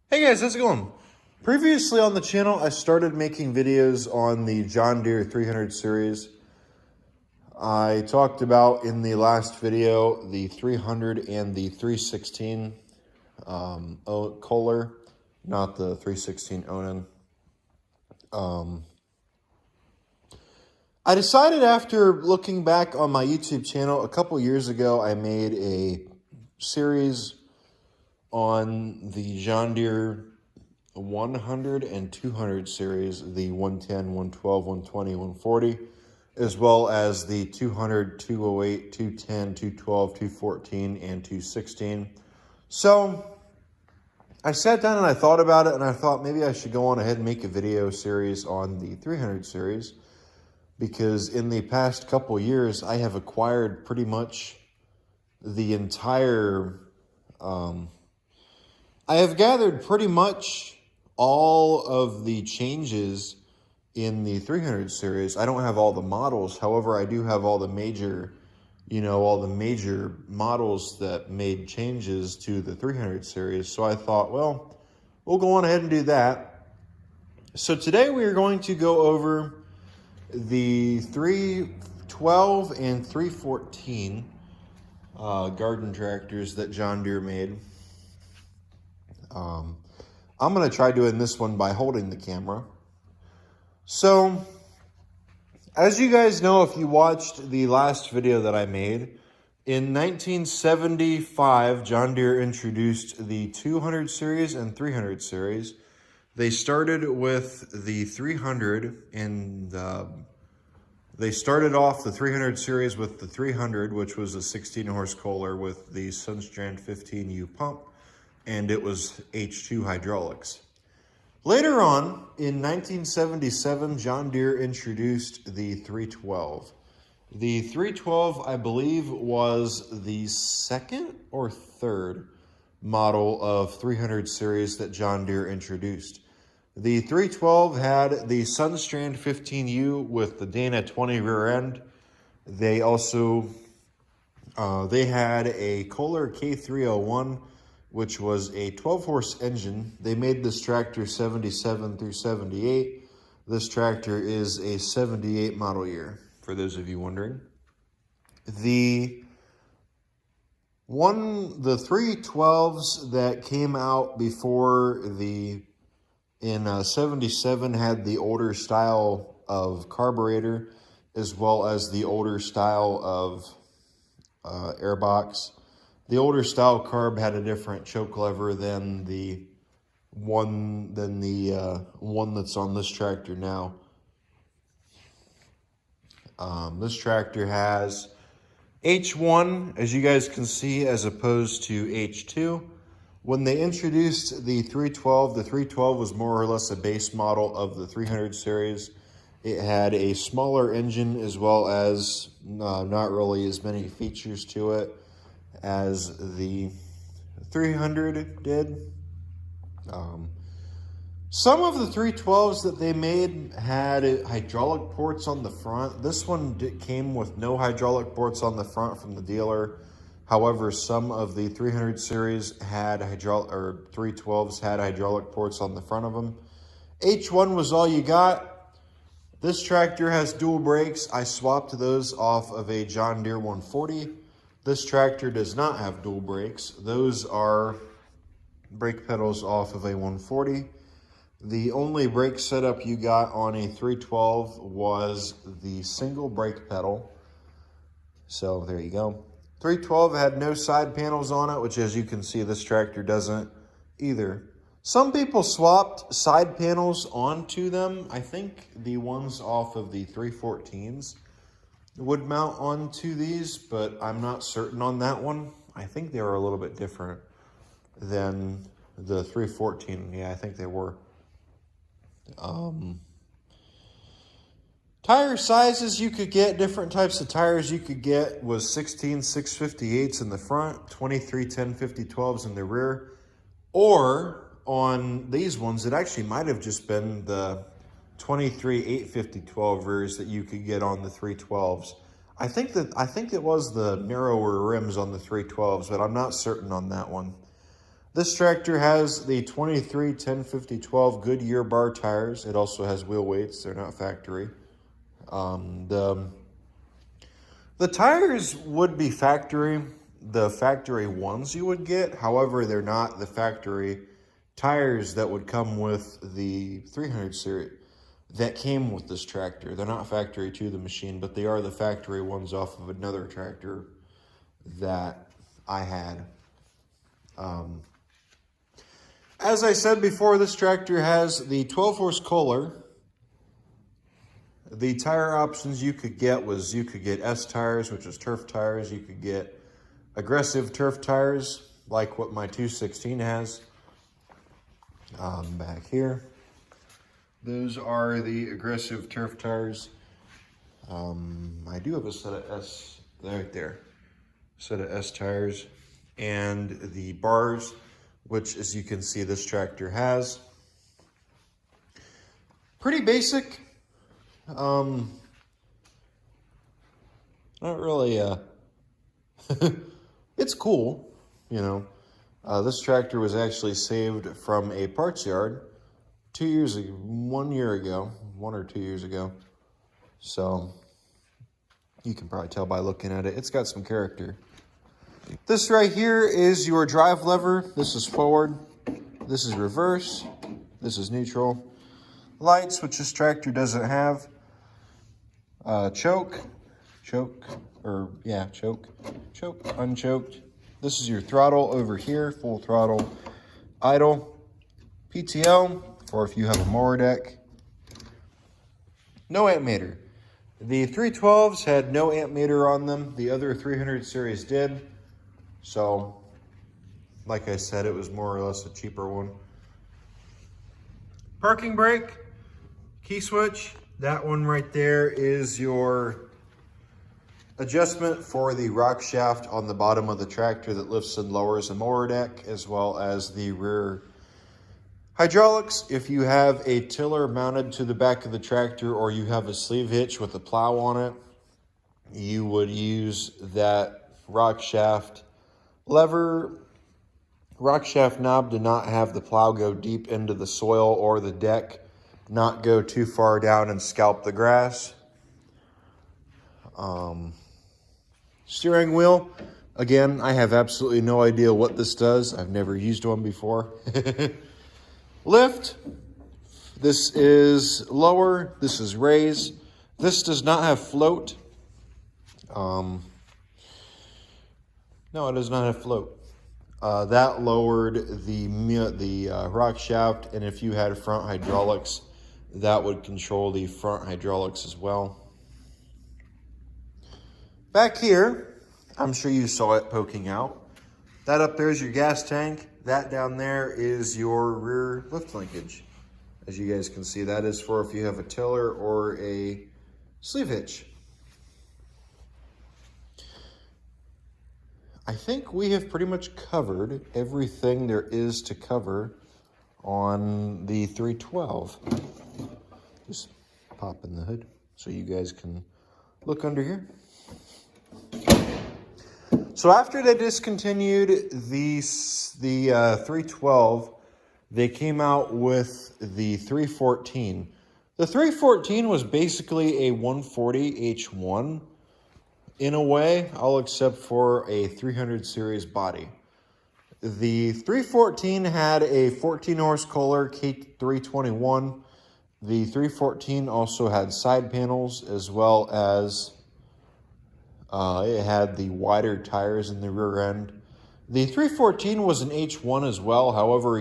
Hey guys, how's it going? Previously on the channel, I started making videos on the John Deere 300 series. I talked about in the last video the 300 and the 316 Kohler, not the 316 Onan. I decided after looking back on my YouTube channel a couple years ago, I made a series on the John Deere 100 and 200 series, the 110, 112, 120, 140, as well as the 200, 208, 210, 212, 214, and 216. So I sat down and I thought about it, and I thought maybe I should go on ahead and make a video series on the 300 series, because in the past couple years, I have acquired pretty much the entire, I have gathered pretty much all of the changes in the 300 series. I don't have all the models. However, I do have all the major, all the major models that made changes to the 300 series. So I thought, well, we'll go on ahead and do that. So today we are going to go over the 312 and 314 garden tractors that John Deere made. I'm going to try doing this one by holding the camera. So, as you guys know, if you watched the last video that I made, in 1975, John Deere introduced the 200 series and 300 series. They started with the 300, and they started off the 300 series with the 300, which was a 16-horse Kohler with the Sunstrand 15U pump, and it was H2 hydraulics. Later on, in 1977, John Deere introduced the 312. The 312, I believe, was the second or third model of 300 series that John Deere introduced. The 312 had the Sunstrand 15U with the Dana 20 rear end. They also, they had a Kohler K301, which was a 12-horse engine. They made this tractor 77 through 78. This tractor is a 78 model year, for those of you wondering. The 312s that came out before in 77 had the older style of carburetor, as well as the older style of airbox. The older style carb had a different choke lever than the one that's on this tractor now. This tractor has H1, as you guys can see, as opposed to H2. When they introduced the 312 was more or less a base model of the 300 series. It had a smaller engine, as well as not really as many features to it as the 300 did. Some of the 312s that they made had hydraulic ports on the front. This one came with no hydraulic ports on the front from the dealer. However, some of the 300 series had 312s had hydraulic ports on the front of them. H1 was all you got. This tractor has dual brakes. I swapped those off of a John Deere 140. This tractor does not have dual brakes. Those are brake pedals off of a 140. The only brake setup you got on a 312 was the single brake pedal. So there you go. 312 had no side panels on it, which, as you can see, this tractor doesn't either. Some people swapped side panels onto them. I think the ones off of the 314s would mount onto these, but I'm not certain on that one. I think they were a little bit different than the 314. Yeah, I think they were. Tire sizes you could get, different types of tires you could get, was 16 658s in the front, 23 1050-12s in the rear, or on these ones, it actually might have just been the 23 850-12 rears that you could get on the 312s. I think it was the narrower rims on the 312s, but I'm not certain on that one. This tractor has the 23 10/50/12 Goodyear bar tires. It also has wheel weights. They're not factory. The tires would be factory, the factory ones you would get. However, they're not the factory tires that would come with the 300 series that came with this tractor. They're not factory to the machine, but they are the factory ones off of another tractor that I had. As I said before, this tractor has the 12-horse Kohler. The tire options you could get was you could get S tires, which is turf tires. You could get aggressive turf tires, like what my 216 has. Back here, those are the aggressive turf tires. I do have a set of S right there, set of S tires, and the bars, which, as you can see, this tractor has. Pretty basic. Not really, it's cool, you know. This tractor was actually saved from a parts yard 1 year ago, 1 or 2 years ago. So you can probably tell by looking at it, it's got some character. This right here is your drive lever. This is forward. This is reverse. This is neutral. Lights, which this tractor doesn't have. Choke, unchoked. This is your throttle over here, full throttle, idle, PTO, or if you have a mower deck. No amp meter. The 312s had no amp meter on them. The other 300 series did. So, like I said, it was more or less a cheaper one. Parking brake, key switch. That one right there is your adjustment for the rock shaft on the bottom of the tractor that lifts and lowers the mower deck, as well as the rear hydraulics. If you have a tiller mounted to the back of the tractor, or you have a sleeve hitch with a plow on it, you would use that rock shaft lever. Rock shaft knob to not have the plow go deep into the soil or the deck, not go too far down and scalp the grass. Steering wheel, again, I have absolutely no idea what this does. I've never used one before. Lift, this is lower, this is raise. This does not have float. No, it does not have float. That lowered the rock shaft, and if you had front hydraulics, that would control the front hydraulics as well. Back here, I'm sure you saw it poking out. That up there is your gas tank. That down there is your rear lift linkage. As you guys can see, that is for if you have a tiller or a sleeve hitch. I think we have pretty much covered everything there is to cover on the 312. Just pop in the hood so you guys can look under here. So after they discontinued the 312, they came out with the 314. The 314 was basically a 140 H1 in a way, all except for a 300 series body. The 314 had a 14-horse Kohler K321. The 314 also had side panels, as well as it had the wider tires in the rear end. The 314 was an H1 as well. However,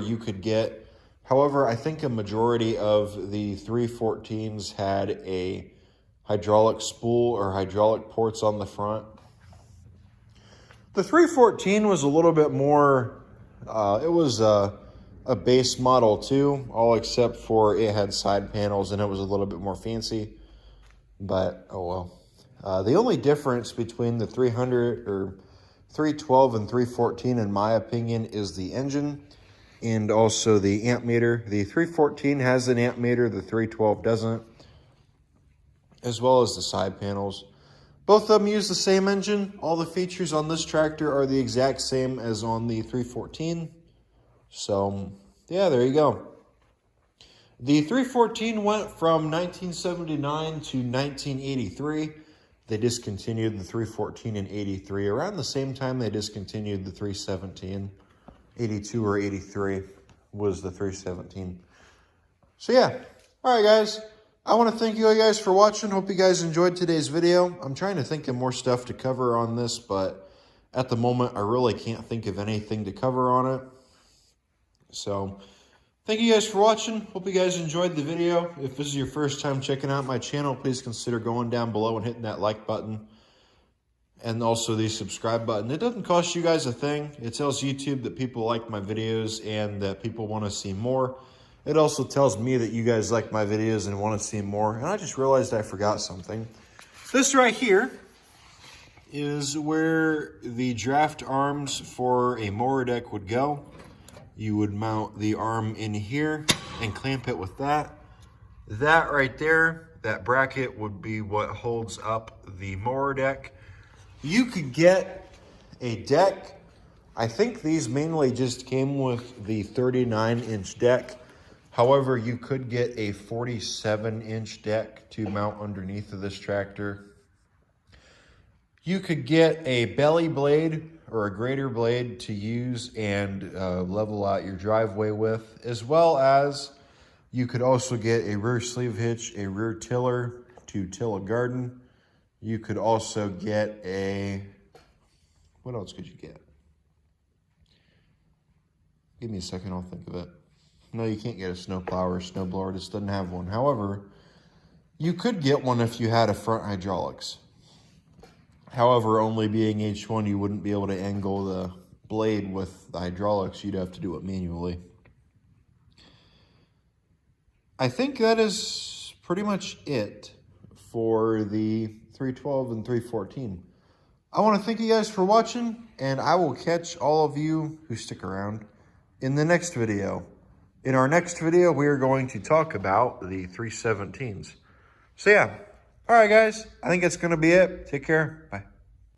I think a majority of the 314s had a hydraulic spool or hydraulic ports on the front. The 314 was a little bit more, it was a base model too, all except for it had side panels and it was a little bit more fancy, but oh well. The only difference between the 300 or 312 and 314, in my opinion, is the engine and also the amp meter. The 314 has an amp meter, the 312 doesn't, as well as the side panels. Both of them use the same engine. All the features on this tractor are the exact same as on the 314. So, yeah, there you go. The 314 went from 1979 to 1983. They discontinued the 314 in 83. Around the same time they discontinued the 317. 82 or 83 was the 317. So yeah, all right guys. I want to thank you guys for watching. Hope you guys enjoyed today's video. I'm trying to think of more stuff to cover on this, but at the moment I really can't think of anything to cover on it. So thank you guys for watching. Hope you guys enjoyed the video. If this is your first time checking out my channel, please consider going down below and hitting that like button. And also the subscribe button. It doesn't cost you guys a thing. It tells YouTube that people like my videos and that people want to see more. It also tells me that you guys like my videos and want to see more. And I just realized I forgot something. This right here is where the draft arms for a mower deck would go. You would mount the arm in here and clamp it with that. That right there, that bracket would be what holds up the mower deck. You could get a deck. I think these mainly just came with the 39-inch deck. However, you could get a 47-inch deck to mount underneath of this tractor. You could get a belly blade or a grader blade to use and level out your driveway with, as well as you could also get a rear sleeve hitch, a rear tiller to till a garden. You could also get a, what else could you get? Give me a second, I'll think of it. No, you can't get a snowplow or a snowblower, this doesn't have one. However, you could get one if you had a front hydraulics. However, only being H1, you wouldn't be able to angle the blade with the hydraulics. You'd have to do it manually. I think that is pretty much it for the 312 and 314. I want to thank you guys for watching, and I will catch all of you who stick around in the next video. In our next video, we are going to talk about the 317s. So yeah. All right, guys. I think that's going to be it. Take care. Bye.